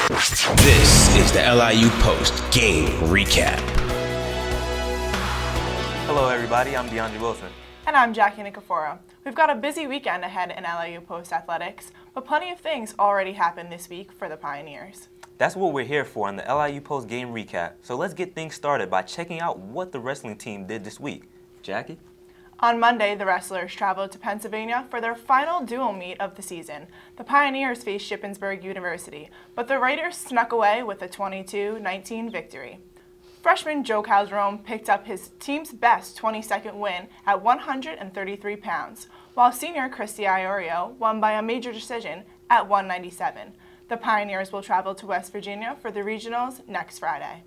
This is the LIU Post Game Recap. Hello everybody, I'm DeAndre Wilson. And I'm Jackie Nicoforo. We've got a busy weekend ahead in LIU Post Athletics, but plenty of things already happened this week for the Pioneers. That's what we're here for in the LIU Post Game Recap. So let's get things started by checking out what the wrestling team did this week. Jackie? On Monday, the wrestlers traveled to Pennsylvania for their final dual meet of the season. The Pioneers faced Shippensburg University, but the Raiders snuck away with a 22-19 victory. Freshman Joe Calderon picked up his team's best 22nd win at 133 pounds, while senior Christy Iorio won by a major decision at 197. The Pioneers will travel to West Virginia for the regionals next Friday.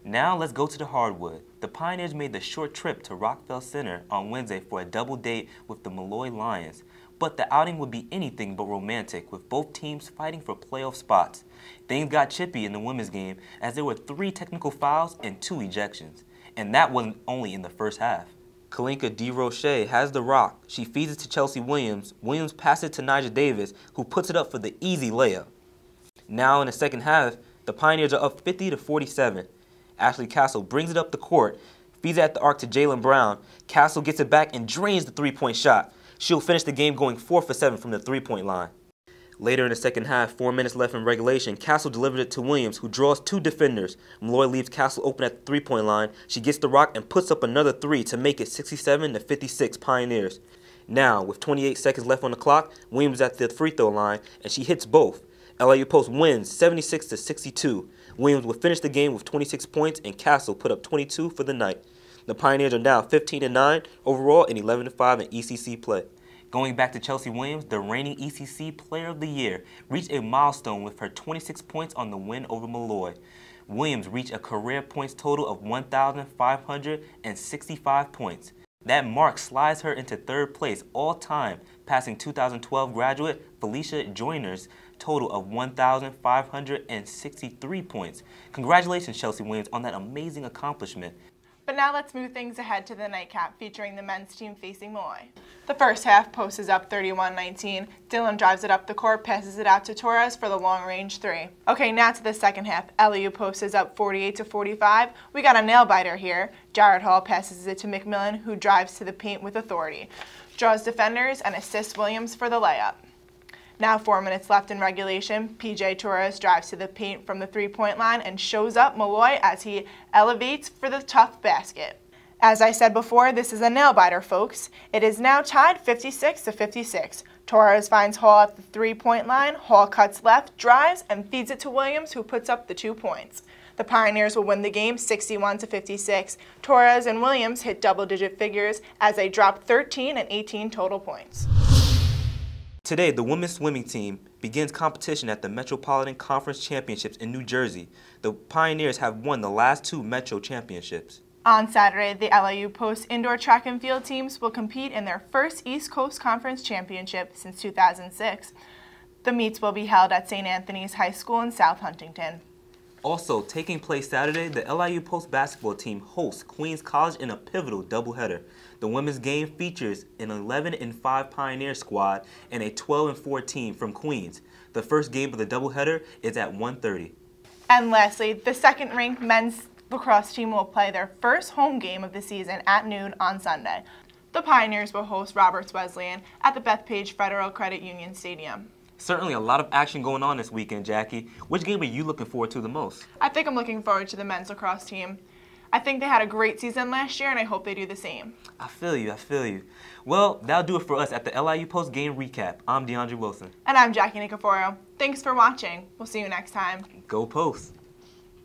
Now let's go to the hardwood. The Pioneers made the short trip to Rockville Center on Wednesday for a double date with the Malloy Lions. But the outing would be anything but romantic, with both teams fighting for playoff spots. Things got chippy in the women's game as there were 3 technical fouls and 2 ejections. And that wasn't only in the first half. Kalinka DeRoche has the rock. She feeds it to Chelsea Williams. Williams passes it to Nyjah Davis, who puts it up for the easy layup. Now in the second half, the Pioneers are up 50-47. Ashley Castle brings it up the court, feeds it at the arc to Jalen Brown. Castle gets it back and drains the three-point shot. She'll finish the game going 4 for 7 from the three-point line. Later in the second half, 4 minutes left in regulation, Castle delivered it to Williams, who draws 2 defenders. Malloy leaves Castle open at the three-point line. She gets the rock and puts up another 3 to make it 67-56 Pioneers. Now, with 28 seconds left on the clock, Williams is at the free throw line, and she hits both. LIU Post wins 76-62. Williams will finish the game with 26 points, and Castle put up 22 for the night. The Pioneers are now 15-9 overall and 11-5 in ECC play. Going back to Chelsea Williams, the reigning ECC Player of the Year, reached a milestone with her 26 points on the win over Malloy. Williams reached a career points total of 1,565 points. That mark slides her into 3rd place all-time, passing 2012 graduate Felicia Joyner's total of 1,563 points. Congratulations, Chelsea Williams, on that amazing accomplishment. But now let's move things ahead to the nightcap featuring the men's team facing Malloy. The first half, Post is up 31-19. Dylan drives it up the court, passes it out to Torres for the long-range 3. Okay, now to the second half. LIU Post is up 48-45. We got a nail-biter here. Jared Hall passes it to McMillan, who drives to the paint with authority, draws defenders, and assists Williams for the layup. Now 4 minutes left in regulation. PJ Torres drives to the paint from the three-point line and shows up Malloy as he elevates for the tough basket. As I said before, this is a nail-biter, folks. It is now tied 56-56. Torres finds Hall at the three-point line. Hall cuts left, drives, and feeds it to Williams, who puts up the 2 points. The Pioneers will win the game 61-56. Torres and Williams hit double-digit figures as they drop 13 and 18 total points. Today, the women's swimming team begins competition at the Metropolitan Conference Championships in New Jersey. The Pioneers have won the last 2 Metro Championships. On Saturday, the LIU Post indoor track and field teams will compete in their first East Coast Conference Championship since 2006. The meets will be held at St. Anthony's High School in South Huntington. Also, taking place Saturday, the LIU Post basketball team hosts Queens College in a pivotal doubleheader. The women's game features an 11-5 Pioneer squad and a 12-4 team from Queens. The first game of the doubleheader is at 1:30. And lastly, the second-ranked men's lacrosse team will play their first home game of the season at noon on Sunday. The Pioneers will host Roberts Wesleyan at the Bethpage Federal Credit Union Stadium. Certainly a lot of action going on this weekend, Jackie. Which game are you looking forward to the most? I think I'm looking forward to the men's lacrosse team. I think they had a great season last year, and I hope they do the same. I feel you. Well, that'll do it for us at the LIU Post Game Recap. I'm DeAndre Wilson. And I'm Jackie Nicoforo. Thanks for watching. We'll see you next time. Go Post.